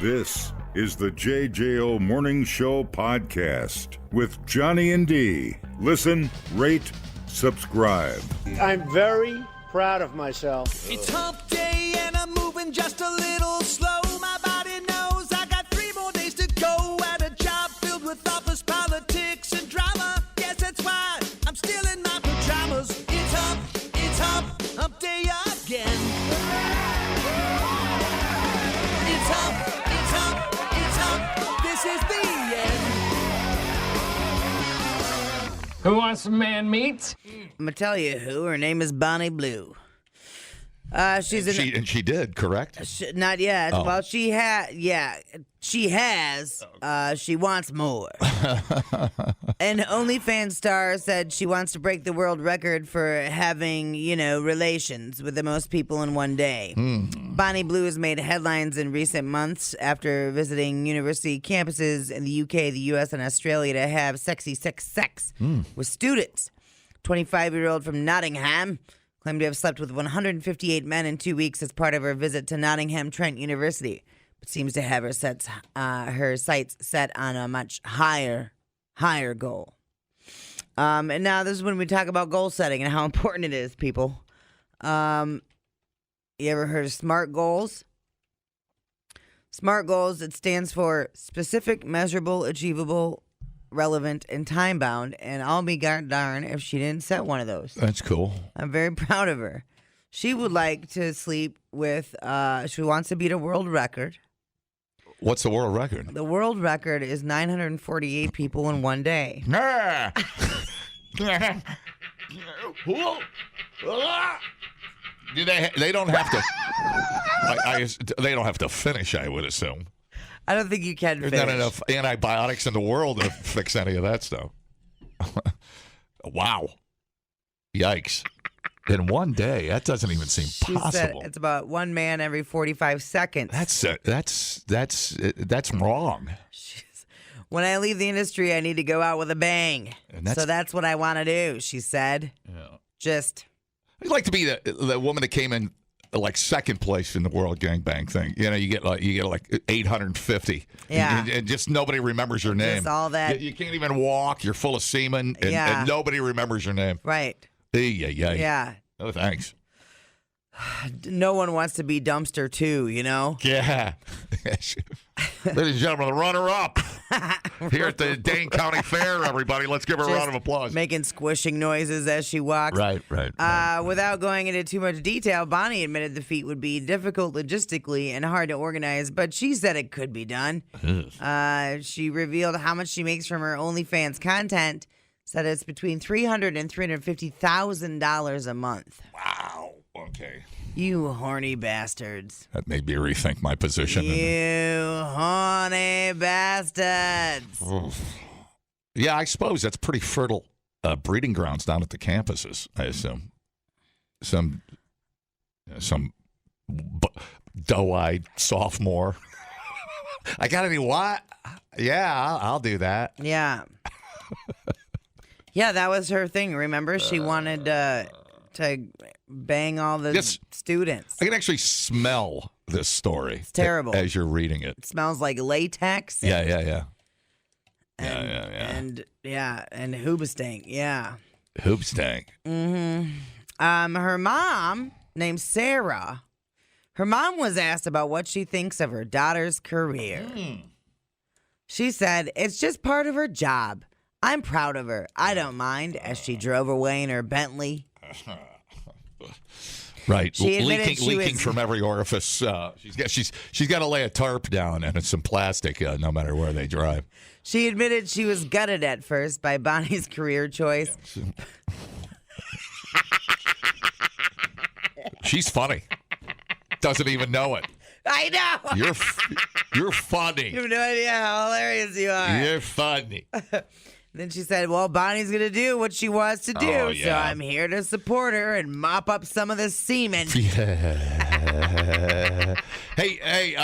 This is the JJO Morning Show podcast with Johnny and D. Listen, rate, subscribe. I'm very proud of myself. It's hump day and I'm moving just a little slow. My body knows I got 3 more days to go at a job filled with office politics and drama. Yes, that's why I'm still in my pajamas. It's hump day again. It's hump, this is the end. Who wants some man meat? I'm gonna tell you who. Her name is Bonnie Blue. She's and she did, correct? Not yet. Oh. Well, she has. She wants more. An OnlyFans star said she wants to break the world record for having, relations with the most people in one day. Bonnie Blue has made headlines in recent months after visiting university campuses in the UK, the US, and Australia to have sexy sex with students. 25-year-old from Nottingham claimed to have slept with 158 men in 2 weeks as part of her visit to Nottingham Trent University, but seems to have her sights set on a much higher goal. And now this is when we talk about goal setting and how important it is, people. You ever heard of SMART goals? SMART goals, it stands for specific, measurable, achievable, relevant, and time-bound, and I'll be darn if she didn't set one of those. That's cool. I'm very proud of her. She would like to sleep with, she wants to beat a world record. What's the world record? The world record is 948 people in one day. Do they don't have to. They don't have to finish, I would assume. I don't think you can There's finish. not enough antibiotics in the world to fix any of that stuff. Wow. Yikes. In one day, that doesn't even seem She possible. said it's about one man every 45 seconds. That's wrong. When I leave the industry, I need to go out with a bang. So that's what I want to do, she said. Yeah. I'd like to be the woman that came in like second place in the world gangbang thing. You get like 850. Yeah. And just nobody remembers your name. Just all that. You can't even walk. You're full of semen, and nobody remembers your name. Right. Yeah. Oh, thanks. No one wants to be dumpster two, Yeah. Ladies and gentlemen, the runner-up here at the Dane County Fair, everybody. Let's give her a round of applause. Making squishing noises as she walks. Right. Without going into too much detail, Bonnie admitted the feat would be difficult logistically and hard to organize, but she said it could be done. She revealed how much she makes from her OnlyFans content, said it's between $300,000 and $350,000 a month. Wow. Okay. You horny bastards. That made me rethink my position. You horny bastards. Yeah, I suppose that's pretty fertile breeding grounds down at the campuses, I assume. Some doe-eyed sophomore. I got any what? Yeah, I'll do that. Yeah. Yeah, that was her thing, remember? She wanted to bang all the students. I can actually smell this story. It's terrible. As you're reading it. It smells like latex. Yeah. And hoobastank. Yeah. Hoopstank. Mm-hmm. Her mom, named Sarah, her mom was asked about what she thinks of her daughter's career. She said, "It's just part of her job. I'm proud of her. I don't mind," as she drove away in her Bentley. Right, leaking was from every orifice. She's got to lay a tarp down and it's some plastic, no matter where they drive. She admitted she was gutted at first by Bonnie's career choice. She's funny. Doesn't even know it. I know. You're funny. You have no idea how hilarious you are. You're funny. Then she said, well, Bonnie's going to do what she wants to do, so I'm here to support her and mop up some of the semen. Yeah. Hey,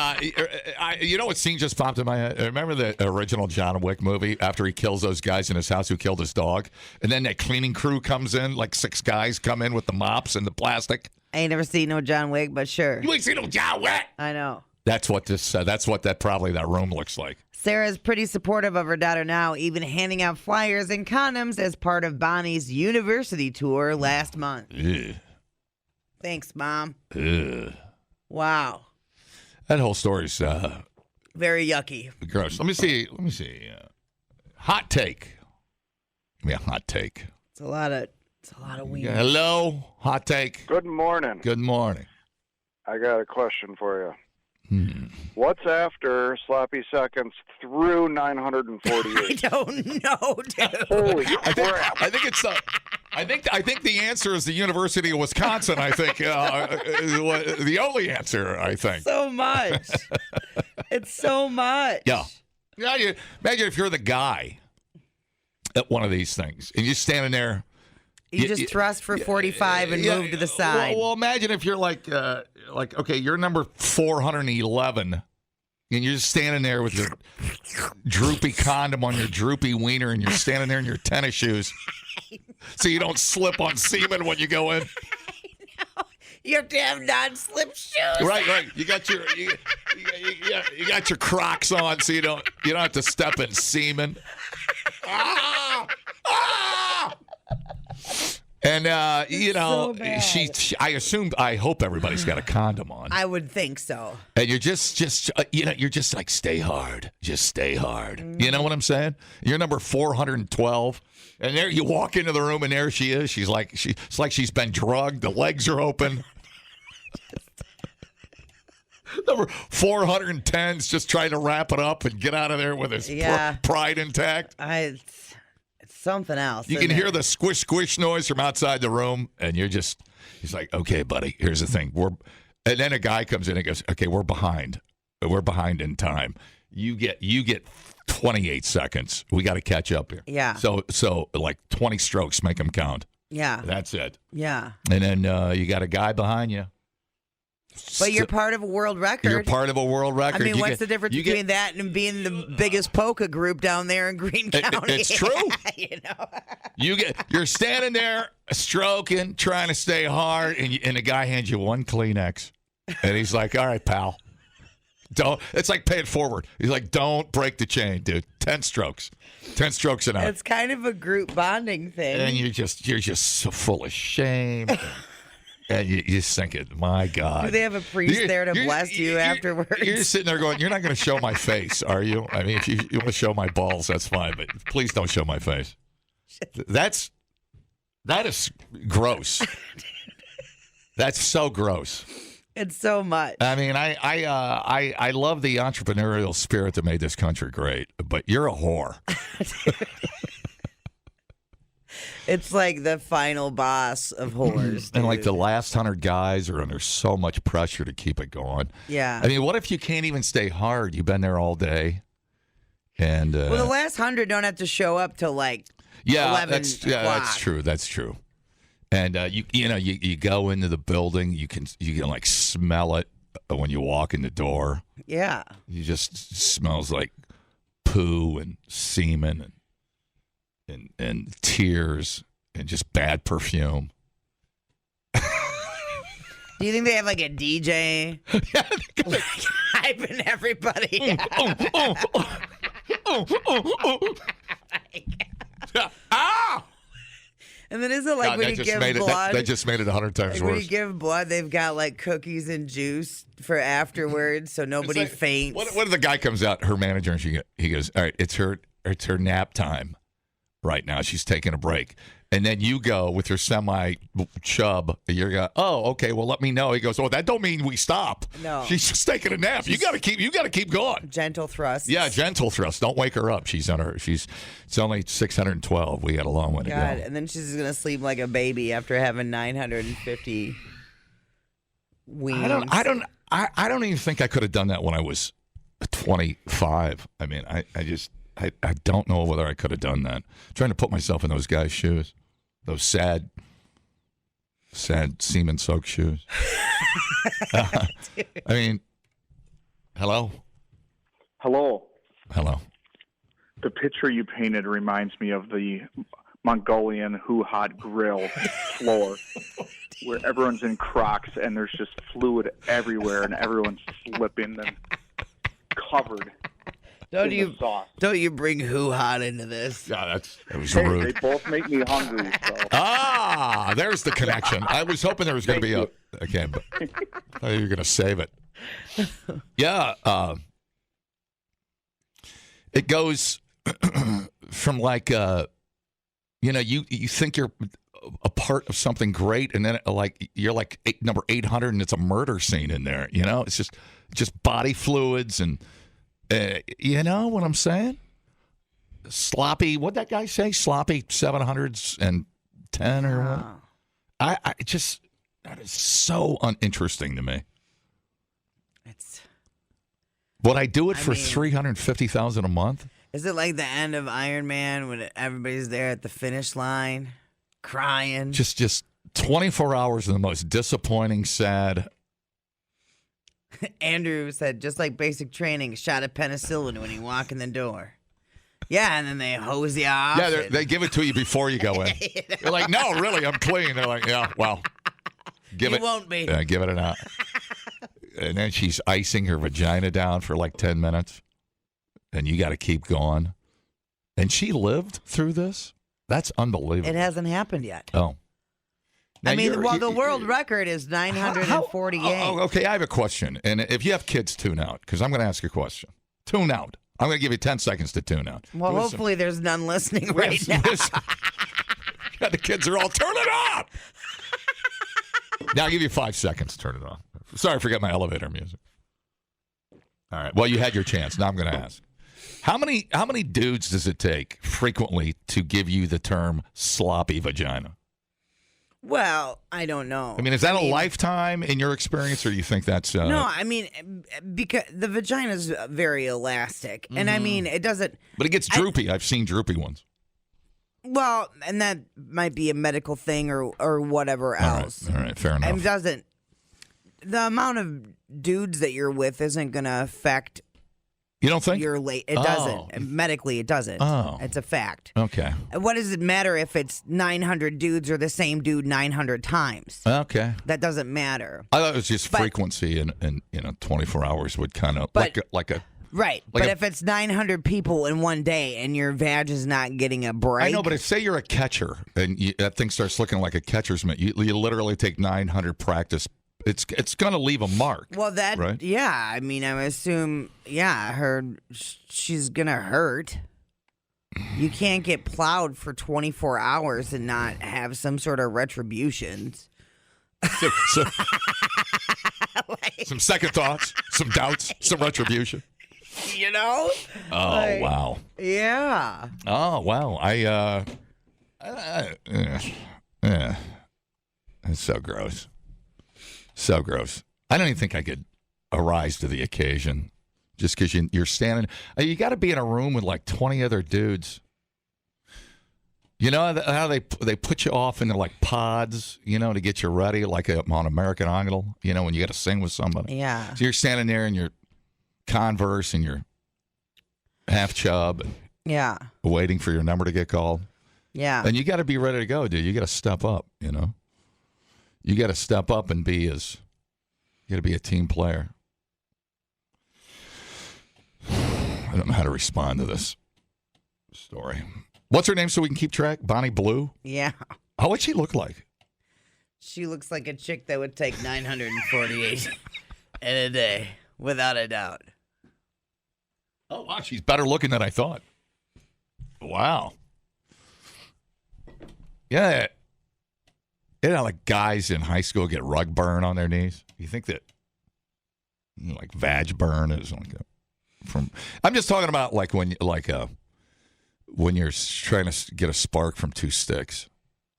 you know what scene just popped in my head? Remember the original John Wick movie after he kills those guys in his house who killed his dog? And then that cleaning crew comes in, like 6 guys come in with the mops and the plastic. I ain't never seen no John Wick, but sure. You ain't seen no John Wick? I know. That's what that room looks like. Sarah's pretty supportive of her daughter now, even handing out flyers and condoms as part of Bonnie's university tour last month. Ugh. Thanks, Mom. Ugh. Wow. That whole story's very yucky. gross. Let me see. Hot take. Give me a hot take. It's a lot of weird. Hello, hot take. Good morning. Good morning. I got a question for you. What's after sloppy seconds through 948? I don't know, dude. Holy crap! I think the answer is the University of Wisconsin. I think the only answer. I think So much. It's so much. Yeah. Imagine if you're the guy at one of these things and you're standing there. You just thrust for 45 and move to the side. Well, imagine if you're like, okay, you're number 411, and you're just standing there with your droopy condom on your droopy wiener, and you're standing there in your tennis shoes, so you don't slip on semen when you go in. You have to have non-slip shoes. Right. You got your Crocs on, so you don't have to step in semen. And I hope everybody's got a condom on. I would think so. And you're just like, stay hard, just stay hard. You know what I'm saying? You're number 412, and there you walk into the room, and there she is. It's like she's been drugged. The legs are open. Number 410's just trying to wrap it up and get out of there with his pride intact. It's something else. You can hear the squish, squish noise from outside the room, and he's like, okay, buddy, here's the thing. And then a guy comes in and goes, okay, we're behind. We're behind in time. You get 28 seconds. We got to catch up here. Yeah. So like 20 strokes, make them count. Yeah. That's it. Yeah. And then you got a guy behind you. But you're part of a world record. You're part of a world record. I mean, what's the difference between that and being the biggest polka group down there in Greene County? It's true. You're standing there stroking, trying to stay hard, and the guy hands you one Kleenex, and he's like, "All right, pal, don't." It's like pay it forward. He's like, "Don't break the chain, dude. 10 strokes an hour." It's kind of a group bonding thing, and you're just so full of shame. And you just think, my God. Do they have a priest there to bless you afterwards? You're just sitting there going, you're not going to show my face, are you? I mean, if you want to show my balls, that's fine, but please don't show my face. That is gross. That's so gross. It's so much. I mean, I love the entrepreneurial spirit that made this country great, but you're a whore. It's like the final boss of whores. And like the last 100 guys are under so much pressure to keep it going. Yeah. I mean, what if you can't even stay hard? You've been there all day. And well, the last 100 don't have to show up till like 11 that's true. That's true. And you go into the building, you can like smell it when you walk in the door. Yeah. You just smells like poo and semen and tears and just bad perfume. Do you think they have like a DJ hyping everybody? And then is it like when you give blood? That just made it 100 times worse. When you give blood, they've got like cookies and juice for afterwards, so nobody faints. What if the guy comes out, her manager, and he goes, all right, it's her nap time right now. She's taking a break. And then you go with your semi-chub. You're going, oh, okay, well, let me know. He goes, oh, that don't mean we stop. No. She's just taking a nap. You got to keep going. Gentle thrust. Yeah, gentle thrust. Don't wake her up. It's only 612. We got a long way to go. And then she's going to sleep like a baby after having 950 weans. I don't even think I could have done that when I was 25. I mean, I don't know whether I could have done that. I'm trying to put myself in those guys' shoes, those sad semen-soaked shoes. I mean, hello? Hello. Hello. The picture you painted reminds me of the Mongolian Hoo Hot Grill floor. where everyone's in Crocs and there's just fluid everywhere and everyone's slipping and covered. Don't in the sauce. you bring hot into this? Yeah, that was rude. They both make me hungry. So. There's the connection. I was hoping there was going to be a. Okay, but I thought you were going to save it. Yeah, it goes from like you think you're a part of something great, and then you're like number 800, and it's a murder scene in there. It's just body fluids and. You know what I'm saying? Sloppy. What'd that guy say? Sloppy 710 or what? I just that is so uninteresting to me. Would I do it for $350,000 a month? Is it like the end of Iron Man when everybody's there at the finish line, crying? Just 24 hours of the most disappointing, sad. Andrew said, just like basic training, shot of penicillin when you walk in the door. Yeah, and then they hose you off. Yeah, they give it to you before you go in. You're like, no, really, I'm clean. They're like, yeah, well, give it. You won't be. Give it an hour. And then she's icing her vagina down for like 10 minutes. And you got to keep going. And she lived through this? That's unbelievable. It hasn't happened yet. Oh. Now the world record is 948. Okay, I have a question. And if you have kids, tune out, because I'm going to ask you a question. Tune out. I'm going to give you 10 seconds to tune out. Well, hopefully there's none listening right now. Yeah, the kids are all, turn it off! Now I'll give you 5 seconds to turn it off. Sorry, I forgot my elevator music. All right, well, you had your chance. Now I'm going to ask. How many dudes does it take frequently to give you the term sloppy vagina? Well, I don't know. Is that a lifetime in your experience, or do you think that's... No, because the vagina is very elastic. Mm-hmm. And, it doesn't... But it gets droopy. I've seen droopy ones. Well, and that might be a medical thing or whatever else. All right, fair enough. And the amount of dudes that you're with isn't going to affect... You don't think? It doesn't. Medically, it doesn't. Oh. It's a fact. Okay. What does it matter if it's 900 dudes or the same dude 900 times? Okay. That doesn't matter. I thought it was just frequency and 24 hours would kind of like a right. But if it's 900 people in one day and your vag is not getting a break. I know, but say you're a catcher and that thing starts looking like a catcher's mitt. You literally take 900 practice. It's going to leave a mark. Well, right? Yeah. I assume, she's going to hurt. You can't get plowed for 24 hours and not have some sort of retributions. Some second thoughts, some doubts, some retribution. Oh, wow. Yeah. Oh, wow. It's so gross. So gross. I don't even think I could arise to the occasion just because you're standing. You got to be in a room with like 20 other dudes. You know how they put you off into like pods, to get you ready, like on American Idol, when you got to sing with somebody. Yeah. So you're standing there in your Converse and your half chub. Yeah. Waiting for your number to get called. Yeah. And you got to be ready to go, dude. You got to step up, You got to step up and you got to be a team player. I don't know how to respond to this story. What's her name so we can keep track? Bonnie Blue? Yeah. How would she look like? She looks like a chick that would take 948 in a day, without a doubt. Oh, wow. She's better looking than I thought. Wow. Yeah. Like guys in high school get rug burn on their knees. You think that, like vag burn is like from? I'm just talking about like when you're trying to get a spark from two sticks.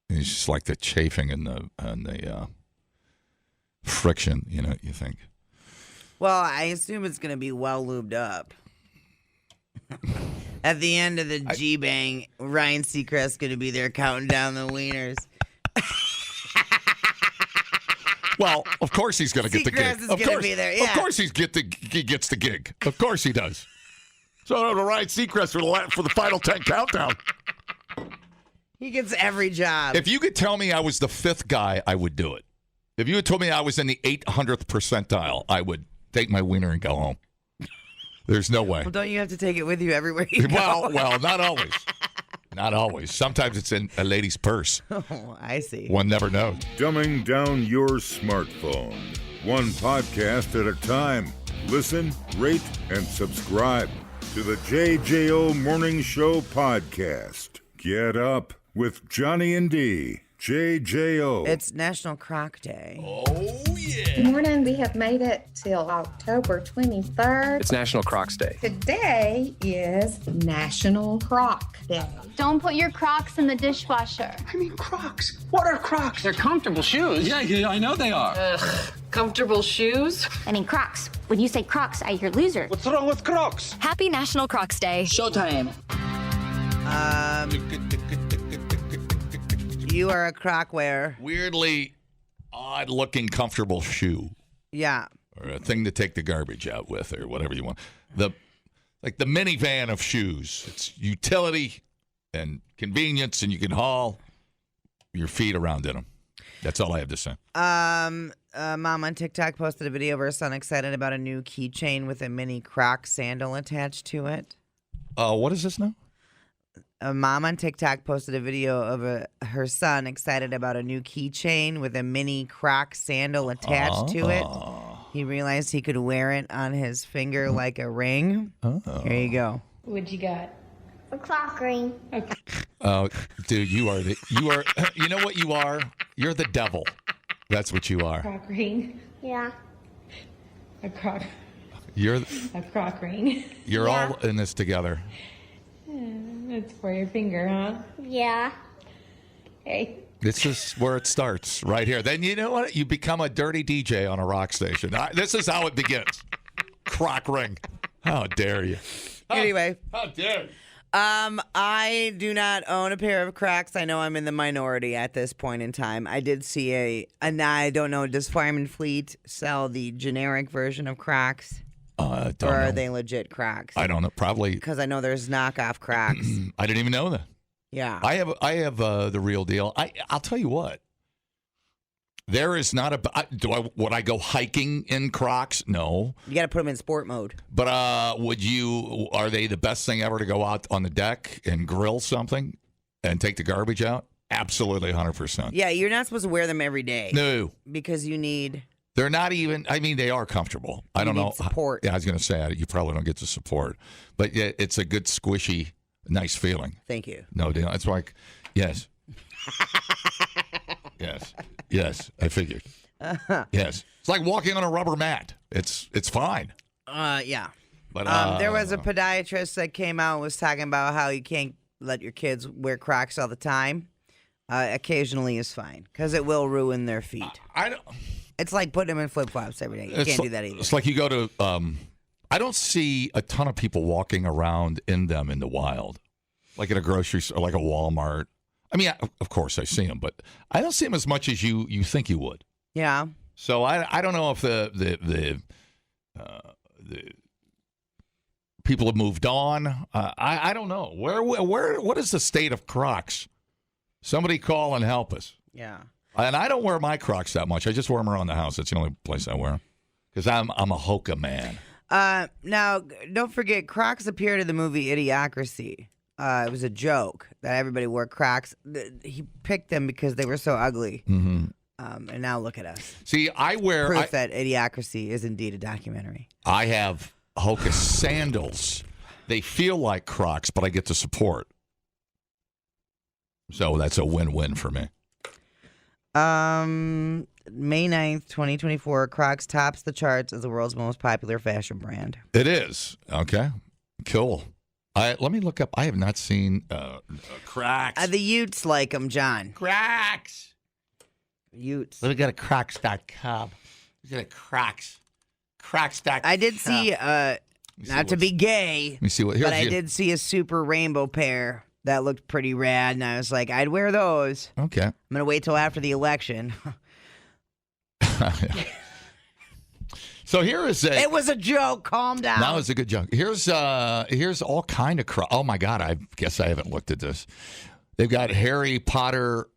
It's just like the chafing and the friction. You think. Well, I assume it's going to be well lubed up. At the end of the G-Bang, Ryan Seacrest's going to be there counting down the wieners. Well, of course he's going to get the gig. Is going to be there. Yeah. Of course he gets the gig. Of course he does. So to Ryan Seacrest for the final 10 countdown. He gets every job. If you could tell me I was the fifth guy, I would do it. If you had told me I was in the 800th percentile, I would take my wiener and go home. There's no way. Well, don't you have to take it with you everywhere you go? Well, not always. Not always. Sometimes it's in a lady's purse. Oh, I see. One never knows. Dumbing down your smartphone. One podcast at a time. Listen, rate, and subscribe to the JJO Morning Show podcast. Get up with Johnny and D. JJO. It's National Croc Day. Oh, yeah. Good morning. We have made it till October 23rd. It's National Crocs Day. Today is National Croc Day. Don't put your Crocs in the dishwasher. I mean, Crocs. What are Crocs? They're comfortable shoes. Yeah, I know they are. Comfortable shoes? I mean, Crocs. When you say Crocs, I hear loser. What's wrong with Crocs? Happy National Crocs Day. Showtime. You are a croc wearer. Weirdly odd-looking, comfortable shoe. Yeah. Or a thing to take the garbage out with, or whatever you want. The minivan of shoes. It's utility and convenience, and you can haul your feet around in them. That's all I have to say. Mom on TikTok posted a video of her son excited about a new keychain with a mini Croc sandal attached to it. What is this now? A mom on TikTok posted a video of her son excited about a new keychain with a mini Croc sandal attached to it. He realized he could wear it on his finger like a ring. Here you go. What you got? A Croc ring. Oh, dude, you are you know what you are? You're the devil. That's what you are. Croc ring. Yeah. A croc. You're A croc ring. You're all in this together. It's for your finger, huh? Yeah. Hey. This is where it starts, right here. Then you know what? You become a dirty DJ on a rock station. This is how it begins. Croc ring. How dare you? Anyway. How dare you? I do not own a pair of Crocs. I know I'm in the minority at this point in time. I did see and I don't know, does Fireman Fleet sell the generic version of Crocs? Or are they legit Crocs? I don't know. Probably. Because I know there's knockoff Crocs. I didn't even know that. Yeah. I have the real deal. I'll tell you what. There is not would I go hiking in Crocs? No. You got to put them in sport mode. But are they the best thing ever to go out on the deck and grill something and take the garbage out? Absolutely 100%. Yeah, you're not supposed to wear them every day. No. Because you need... They're not even, I mean, they are comfortable. I don't know. Support. Yeah, I was going to say, you probably don't get the support. But yeah, it's a good, squishy, nice feeling. Thank you. No deal. It's like, yes. Yes, I figured. Yes. It's like walking on a rubber mat. It's fine. Yeah. But there was a podiatrist that came out and was talking about how you can't let your kids wear Crocs all the time. Occasionally is fine because it will ruin their feet. I don't... It's like putting them in flip-flops every day. You can't do that either. It's like you go to, I don't see a ton of people walking around in them in the wild, like at a grocery store, like a Walmart. I mean, of course I see them, but I don't see them as much as you think you would. Yeah. So I don't know if the people have moved on. I don't know. What is the state of Crocs? Somebody call and help us. Yeah. And I don't wear my Crocs that much. I just wear them around the house. That's the only place I wear them. Because I'm a Hoka man. Now, don't forget, Crocs appeared in the movie Idiocracy. It was a joke that everybody wore Crocs. He picked them because they were so ugly. Mm-hmm. And now look at us. See, I wear... Proof that Idiocracy is indeed a documentary. I have Hoka sandals. They feel like Crocs, but I get the support. So that's a win-win for me. May 9th, 2024, Crocs tops the charts as the world's most popular fashion brand. It is. Okay. Cool. Let me look up. I have not seen Crocs. The Utes like them, John. Crocs. Utes. Let me go to Crocs.com. Look at Crocs. Crocs.com. I did see, not to be gay, let me see what, but I did see a super rainbow pair that looked pretty rad, and I was like, I'd wear those. Okay. I'm going to wait till after the election. So here is a... It was a joke. Calm down. That was a good joke. Here's all kind of Crocs. Oh, my God. I guess I haven't looked at this. They've got Harry Potter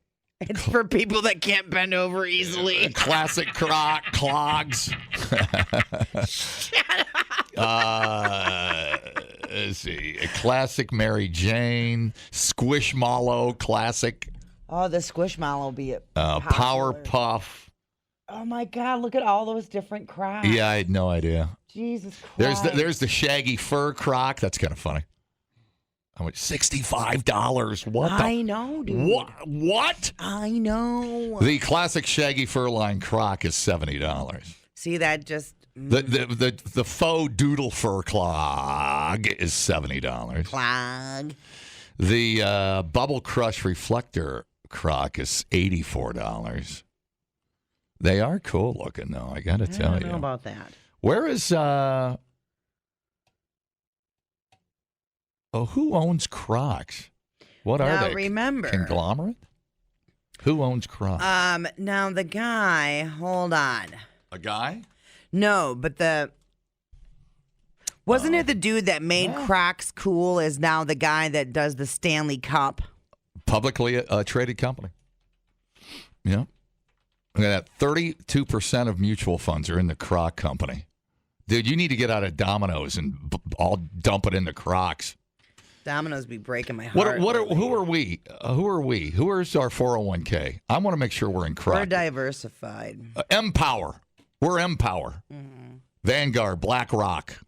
It's for people that can't bend over easily. Classic clogs. Let's see. A classic Mary Jane. Squishmallow classic. Oh, the Squishmallow will be it. Power Puff. Oh, my God. Look at all those different Crocs. Yeah, I had no idea. Jesus Christ. There's the shaggy fur Croc. That's kind of funny. How much? $65. What? I know, dude. What? I know. The classic shaggy fur line Croc is $70. See, that just... The faux doodle fur clog is $70. Clog. The Bubble Crush reflector Croc is $84. They are cool looking, though. I got to tell you. I don't know about that. Where is who owns Crocs? What are they? Remember, conglomerate? Who owns Crocs? Now the guy. Hold on. A guy? No, but wasn't it the dude that made Crocs cool is now the guy that does the Stanley Cup? Publicly traded company. Yeah. Look at that. 32% of mutual funds are in the Croc company. Dude, you need to get out of Domino's and all dump it into Crocs. Domino's be breaking my heart. Who are we? Who is our 401k? I want to make sure we're in Croc. We're diversified. Empower. We're Empower. Mm-hmm. Vanguard, BlackRock,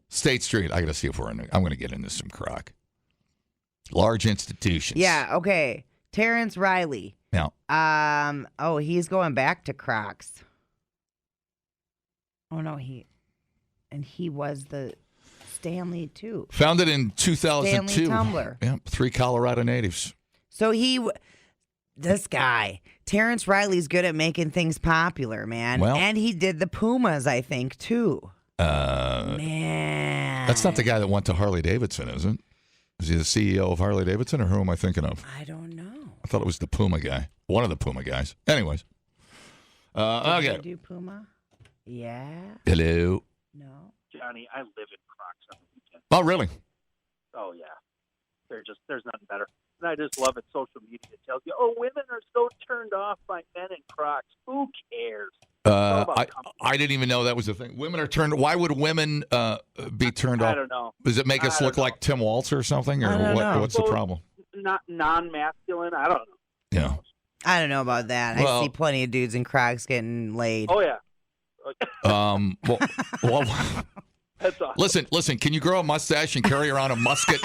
State Street. I got to see if we're in. I'm going to get into some Croc. Large institutions. Yeah. Okay. Terrence Riley. Yeah. He's going back to Crocs. Oh no, he was the Stanley too. Founded in 2002. Stanley Tumbler. Yeah, 3 Colorado natives. So this guy, Terrence Riley's good at making things popular, man. Well, and he did the Pumas, I think, too. Man. That's not the guy that went to Harley Davidson, is it? Is he the CEO of Harley Davidson, or who am I thinking of? I don't know. I thought it was the Puma guy. One of the Puma guys. Anyways. Okay. Did you do Puma? Yeah. Hello. No. Johnny, I live in Crocs on the weekend. Oh, really? Oh, yeah. There's nothing better. And I just love it. Social media tells you, oh, women are so turned off by men in Crocs. Who cares? I didn't even know that was a thing. Women are turned. Why would women be turned off? I don't know. Does it make us look like Tim Waltz or something, or what's the problem? Not non-masculine. I don't know. Yeah. I don't know about that. I see plenty of dudes in Crocs getting laid. Oh yeah. Well, that's awesome. Listen. Can you grow a mustache and carry around a musket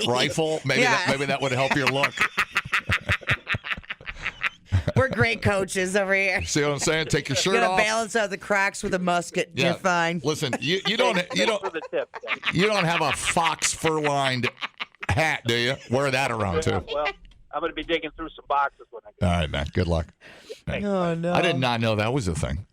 rifle? Maybe that would help your look. We're great coaches over here. See what I'm saying? Take your shirt off. off. Balance out the Crocs with a musket. Yeah. You're fine. Listen, you don't have a fox fur-lined hat, do you? Wear that around too. Well, I'm going to be digging through some boxes when I get. All right, man. Good luck. Hey, oh no! I did not know that was a thing.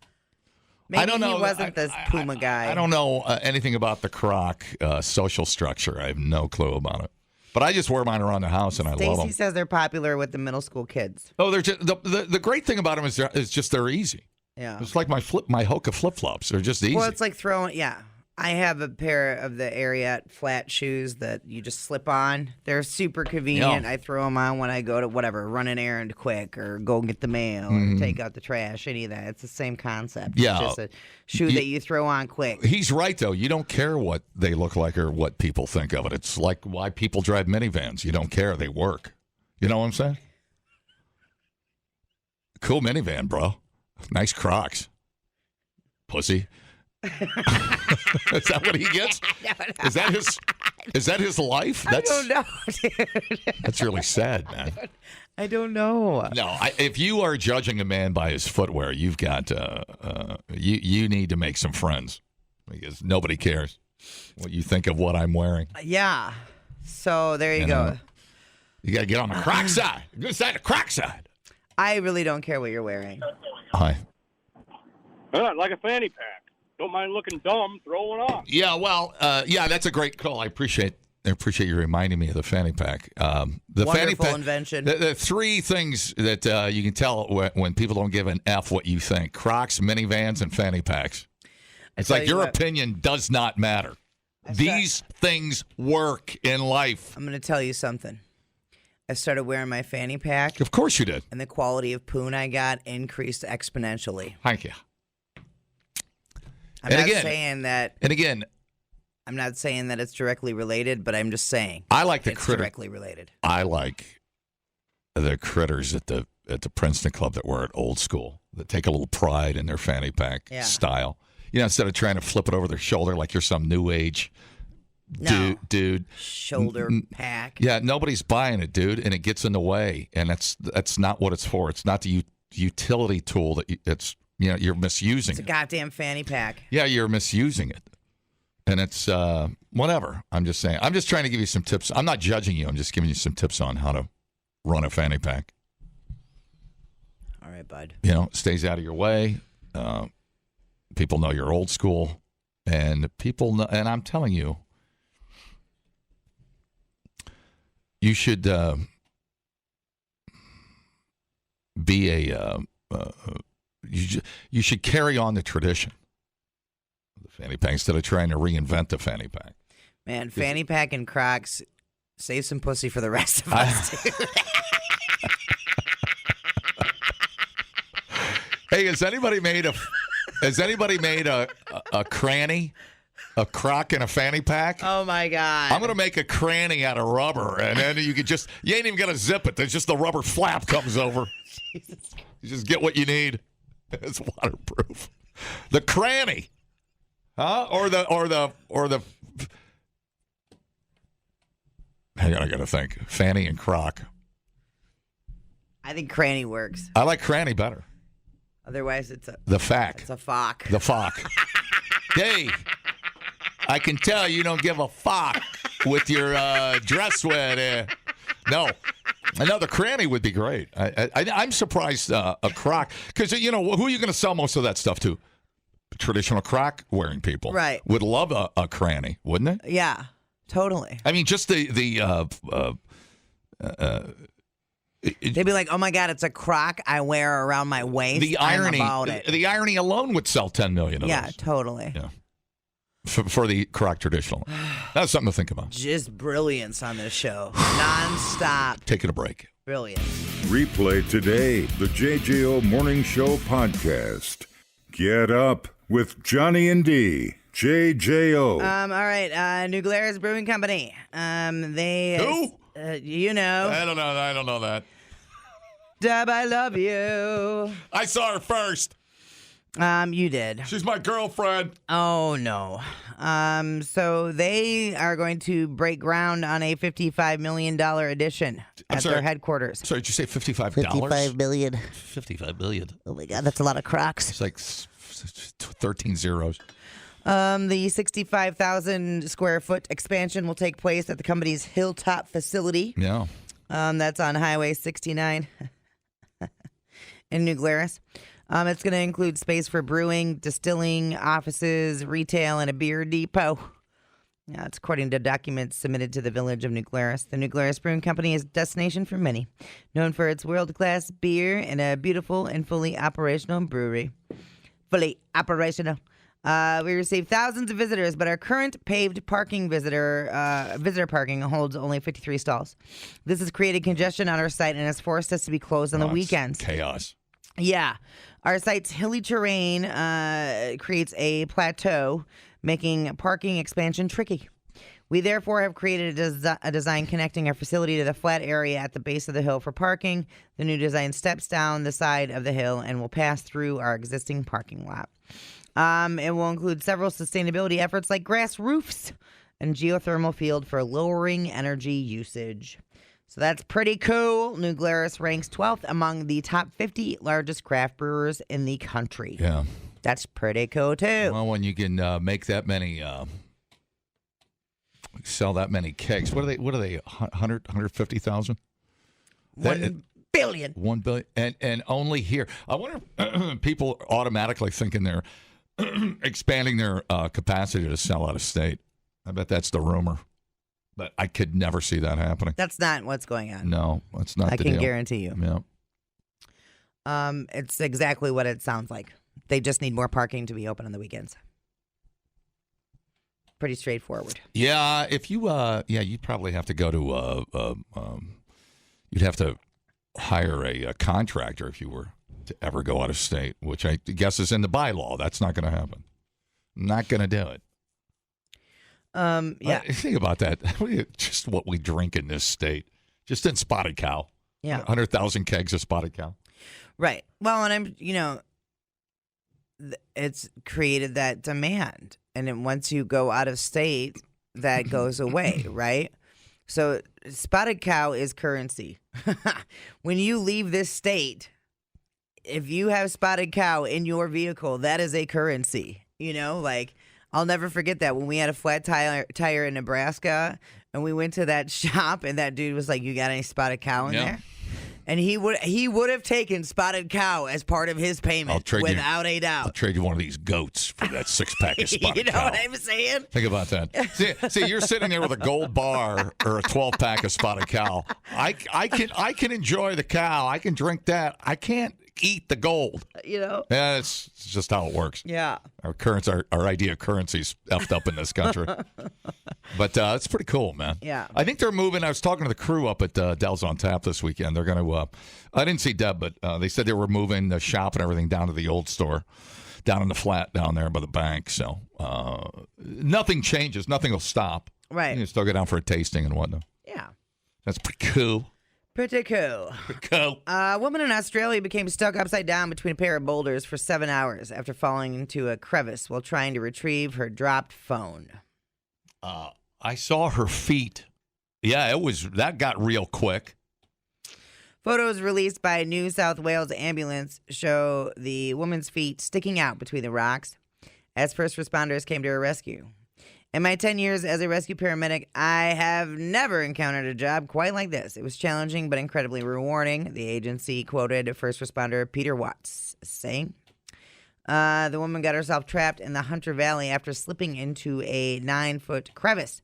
Maybe I don't know. He wasn't this Puma guy. I don't know anything about the Croc social structure. I have no clue about it. But I just wear mine around the house, and I love them. Stacy says they're popular with the middle school kids. Oh, they're just, the great thing about them is just they're easy. Yeah, it's like my Hoka flip flops. They're just easy. Well, it's like throwing. Yeah, I have a pair of the Ariat flat shoes that you just slip on. They're super convenient. Yeah. I throw them on when I go to run an errand quick, or go get the mail, or take out the trash. Any of that. It's the same concept. Yeah, it's just a shoe that you throw on quick. He's right though. You don't care what they look like or what people think of it. It's like why people drive minivans. You don't care. They work. You know what I'm saying? Cool minivan, bro. Nice Crocs. Pussy. Is that what he gets? Is that his life? I don't know, dude. That's really sad, man. I don't know. No, if you are judging a man by his footwear, you've got you need to make some friends because nobody cares what you think of what I'm wearing. Yeah. So there you go. You got to get on the Croc side. Good side, the Croc side. I really don't care what you're wearing. Hi. Like a fanny pack. Don't mind looking dumb, throw one on. Yeah, well, that's a great call. I appreciate you reminding me of the fanny pack. The wonderful fanny pack invention. The three things that you can tell when people don't give an F what you think: Crocs, minivans, and fanny packs. It's like your opinion does not matter. These things work in life. I'm going to tell you something. I started wearing my fanny pack. Of course you did. And the quality of poon I got increased exponentially. Thank you. I'm not saying that. And again, I'm not saying that it's directly related, but I'm just saying I like the it's critter. directly related. I like the critters at the Princeton Club that wear it old school, that take a little pride in their fanny pack style. You know, instead of trying to flip it over their shoulder like you're some new age dude. Shoulder pack. Yeah, nobody's buying it, dude, and it gets in the way, and that's not what it's for. It's not the utility tool that you're misusing. It's a goddamn fanny pack. Yeah, you're misusing it. And it's whatever. I'm just saying. I'm just trying to give you some tips. I'm not judging you. I'm just giving you some tips on how to run a fanny pack. All right, bud. You know, it stays out of your way. People know you're old school, and people know, and I'm telling you, you should be a. You should carry on the tradition. Fanny pack instead of trying to reinvent the fanny pack. Man, fanny pack and Crocs, save some pussy for the rest of us. Hey, has anybody made a cranny, a croc and a fanny pack? Oh my God! I'm gonna make a cranny out of rubber, and then you ain't even gonna zip it. There's just the rubber flap comes over. Jesus. You just get what you need. It's waterproof. The cranny. Huh? Or the. Hang on, I gotta think. Fanny and croc. I think cranny works. I like cranny better. Otherwise, it's the fack. It's a fock. The fock. Hey, I can tell you don't give a fuck with your dress wear. No. Another cranny would be great. I'm surprised a croc, because who are you going to sell most of that stuff to? Traditional Croc wearing people, right? Would love a cranny, wouldn't it? Yeah, totally. I mean, just they'd be like, "Oh my God, it's a Croc I wear around my waist." The irony, about it. The irony alone would sell 10 million of those. Yeah, totally. Yeah, for the Croc traditional. That's something to think about. Just brilliance on this show, nonstop. Taking a break. Brilliant. Replay today the JJO Morning Show podcast. Get up with Johnny and D. JJO. All right. New Glarus Brewing Company. They. Who? You know. I don't know that. Deb, I love you. I saw her first. You did. She's my girlfriend. Oh, no. So they are going to break ground on a $55 million addition at their headquarters. Sorry, did you say $55? $55 million. $55 million. Oh, my God, that's a lot of Crocs. It's like 13 zeros. The 65,000 square foot expansion will take place at the company's Hilltop facility. Yeah. That's on Highway 69 in New Glarus. It's going to include space for brewing, distilling, offices, retail, and a beer depot. That's according to documents submitted to the Village of New Glarus. The New Glarus Brewing Company is a destination for many, known for its world-class beer and a beautiful and fully operational brewery. Fully operational. We receive thousands of visitors, but our current paved parking visitor parking holds only 53 stalls. This has created congestion on our site and has forced us to be closed on the weekends. Chaos. Yeah. Our site's hilly terrain creates a plateau, making parking expansion tricky. We therefore have created a design connecting our facility to the flat area at the base of the hill for parking. The new design steps down the side of the hill and will pass through our existing parking lot. It will include several sustainability efforts like grass roofs and geothermal field for lowering energy usage. So that's pretty cool. New Glarus ranks 12th among the top 50 largest craft brewers in the country. Yeah. That's pretty cool, too. Well, when you can make that many, sell that many kegs, what are they, 100, 150,000? 1 billion. 1 billion. And only here. I wonder if people automatically thinking they're expanding their capacity to sell out of state. I bet that's the rumor. But I could never see that happening. That's not what's going on. No, that's not the deal. I can guarantee you. Yeah. It's exactly what it sounds like. They just need more parking to be open on the weekends. Pretty straightforward. Yeah, if you, you'd probably have to go to you'd have to hire a contractor if you were to ever go out of state, which I guess is in the bylaw. That's not going to happen. Not going to do it. Yeah. Think about that. Just what we drink in this state. Just in Spotted Cow. Yeah. 100,000 kegs of Spotted Cow. Right. Well, and it's created that demand. And then once you go out of state, that goes away, right? So Spotted Cow is currency. When you leave this state, if you have Spotted Cow in your vehicle, that is a currency. I'll never forget that when we had a flat tire in Nebraska and we went to that shop and that dude was like, "You got any Spotted Cow in there?" And he would have taken Spotted Cow as part of his payment without a doubt. I'll trade you one of these goats for that 6-pack of Spotted Cow. You know what I'm saying? Think about that. See, you're sitting there with a gold bar or a 12-pack of Spotted Cow. I can enjoy the cow. I can drink that. I can't eat the gold. Yeah, it's just how it works. Yeah. Our idea of currency is effed up in this country. But it's pretty cool, man. Yeah. I think they're moving. I was talking to the crew up at Dell's on Tap this weekend. They're going to, I didn't see Deb, but they said they were moving the shop and everything down to the old store, down in the flat down there by the bank. So nothing changes. Nothing will stop. Right. You can still go down for a tasting and whatnot. Yeah. That's pretty cool. Pretty cool. A woman in Australia became stuck upside down between a pair of boulders for 7 hours after falling into a crevice while trying to retrieve her dropped phone. I saw her feet. Yeah, that got real quick. Photos released by New South Wales ambulance show the woman's feet sticking out between the rocks as first responders came to her rescue. In my 10 years as a rescue paramedic, I have never encountered a job quite like this. It was challenging but incredibly rewarding, the agency quoted first responder Peter Watts saying. The woman got herself trapped in the Hunter Valley after slipping into a 9-foot crevice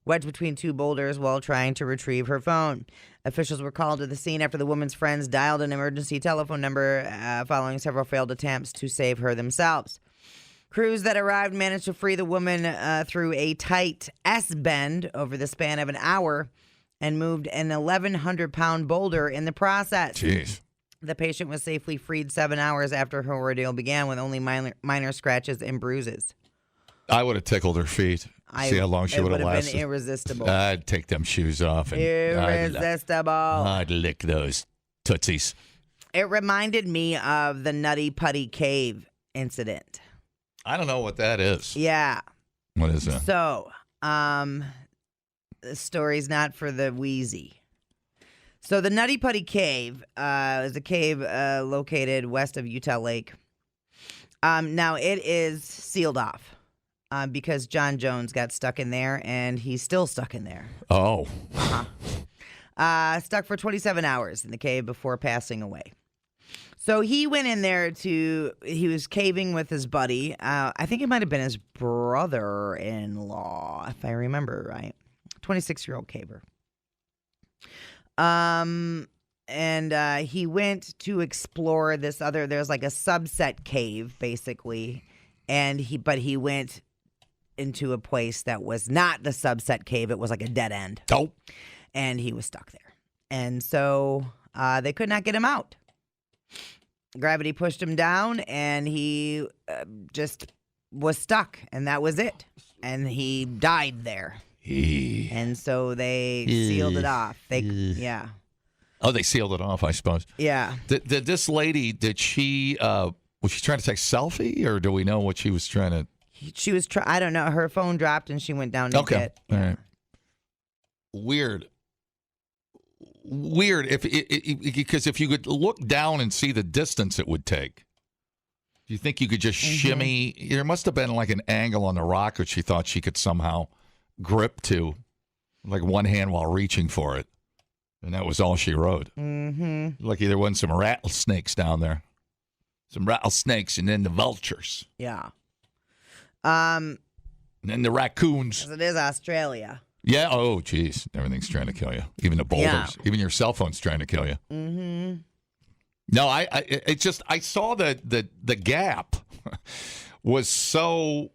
wedged between two boulders while trying to retrieve her phone. Officials were called to the scene after the woman's friends dialed an emergency telephone number following several failed attempts to save her themselves. Crews that arrived managed to free the woman through a tight S-bend over the span of an hour and moved an 1,100-pound boulder in the process. Jeez. The patient was safely freed 7 hours after her ordeal began with only minor scratches and bruises. I would have tickled her feet. See how long she would have lasted. It would have been irresistible. I'd take them shoes off. And irresistible. I'd lick those tootsies. It reminded me of the Nutty Putty Cave incident. I don't know what that is. Yeah. What is that? So, the story's not for the wheezy. So the Nutty Putty Cave is a cave located west of Utah Lake. Now, it is sealed off because John Jones got stuck in there, and he's still stuck in there. Oh. Stuck for 27 hours in the cave before passing away. So he went in there he was caving with his buddy. I think it might have been his brother-in-law, if I remember right. 26-year-old caver. And he went to explore there's like a subset cave, basically. But he went into a place that was not the subset cave. It was like a dead end. Oh. And he was stuck there. And so they could not get him out. Gravity pushed him down, and he just was stuck, and that was it. And he died there. And so they sealed it off. Yeah. Oh, they sealed it off, I suppose. Yeah. Did this lady, was she trying to take a selfie, or do we know what she was trying to? She was I don't know. Her phone dropped, and she went down to get. All right. Weird, because if you could look down and see the distance it would take, do you think you could just shimmy? There must have been like an angle on the rock which she thought she could somehow grip to, like one hand while reaching for it, and that was all she wrote. Mm-hmm. Lucky there wasn't some rattlesnakes down there, some rattlesnakes, and then the vultures. Yeah. And then the raccoons. 'Cause it is Australia. Yeah. Oh, geez. Everything's trying to kill you. Even the boulders. Yeah. Even your cell phone's trying to kill you. Mm-hmm. No, I saw the gap was so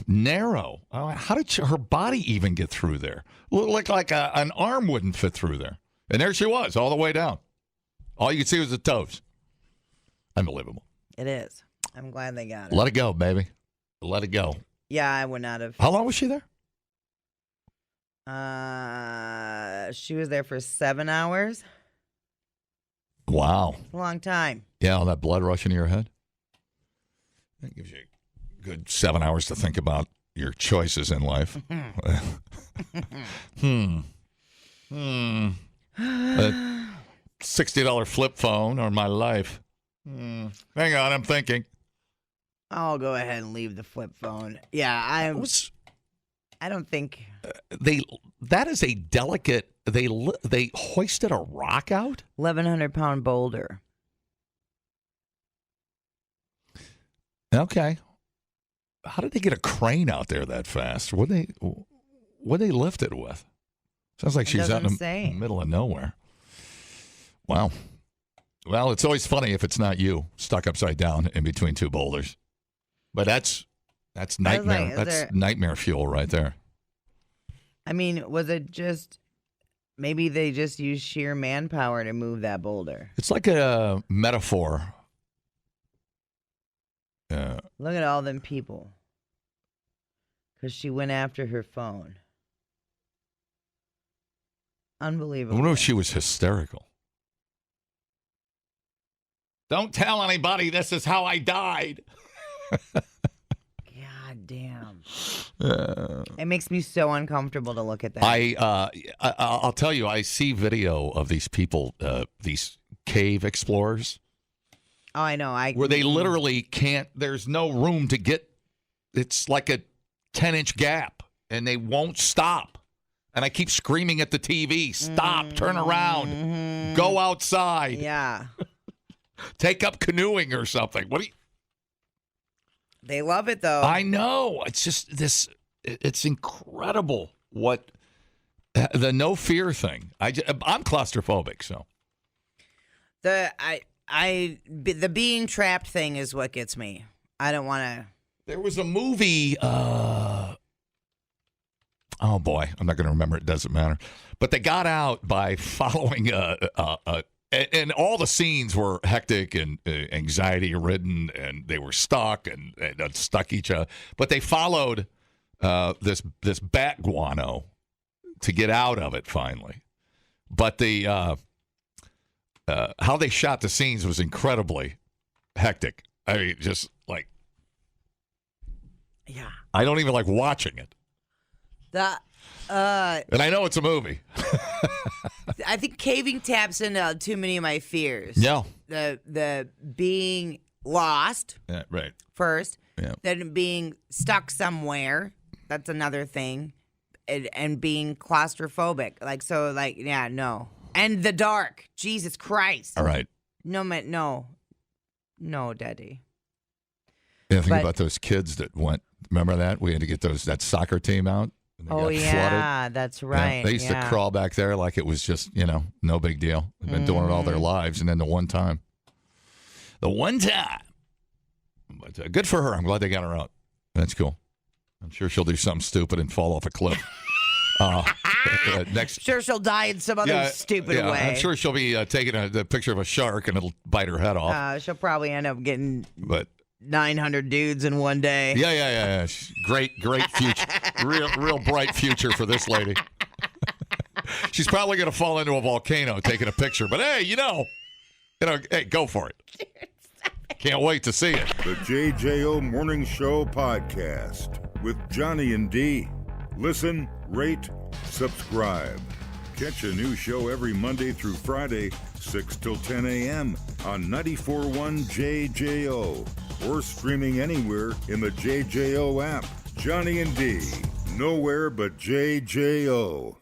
narrow. How did her body even get through there? Looked like an arm wouldn't fit through there. And there she was, all the way down. All you could see was the toes. Unbelievable. It is. I'm glad they got it. Let it go, baby. Let it go. Yeah, I would not have. How long was she there? She was there for 7 hours. Wow. A long time. Yeah, all that blood rushing to your head. That gives you a good 7 hours to think about your choices in life. A $60 flip phone or my life. Hang on, I'm thinking. I'll go ahead and leave the flip phone. Yeah, I don't think that is a delicate. They hoisted a rock out. 1,100-pound boulder. Okay, how did they get a crane out there that fast? What they lift it with? Sounds like she's out in the middle of nowhere. Wow. Well, it's always funny if it's not you stuck upside down in between two boulders. But that's nightmare. That's nightmare fuel right there. I mean, was it just maybe they just used sheer manpower to move that boulder? It's like a metaphor. Look at all them people. Because she went after her phone. Unbelievable. I wonder if she was hysterical. Don't tell anybody this is how I died. God damn. It makes me so uncomfortable to look at that. I'll tell you, I see video of these people, these cave explorers. Oh, I know. Where they literally can't, there's no room to get, it's like a 10-inch gap, and they won't stop. And I keep screaming at the TV, stop, turn around, go outside. Yeah. Take up canoeing or something. What do you... They love it, though. I know. It's just this, it's incredible what, the no fear thing. I'm claustrophobic, so. The being trapped thing is what gets me. I don't want to. There was a movie, oh boy, I'm not going to remember. It doesn't matter. But they got out by following and all the scenes were hectic and anxiety-ridden, and they were stuck and stuck each other. But they followed this bat guano to get out of it finally. But the how they shot the scenes was incredibly hectic. I mean, just like, yeah, I don't even like watching it. And I know it's a movie. I think caving taps into too many of my fears. Yeah. The being lost. Yeah, right. First. Yeah. Then being stuck somewhere. That's another thing. And being claustrophobic. Yeah, no. And the dark. Jesus Christ. All right. No, Daddy. Yeah, think about those kids that went. Remember that? We had to get that soccer team out. Oh, yeah, that's right. Yeah, they used to crawl back there like it was just, no big deal. They've been doing it all their lives. And then the one time. But good for her. I'm glad they got her out. That's cool. I'm sure she'll do something stupid and fall off a cliff. Next, sure she'll die in some other stupid way. I'm sure she'll be taking a picture of a shark and it'll bite her head off. She'll probably end up getting 900 dudes in one day. Yeah. Great future. real bright future for this lady. She's probably going to fall into a volcano taking a picture. But hey, hey, go for it. Can't wait to see it. The JJO Morning Show podcast with Johnny and D. Listen, rate, subscribe. Catch a new show every Monday through Friday, 6 till 10 a.m. on 94.1 JJO or streaming anywhere in the JJO app. Johnny and D, nowhere but JJO.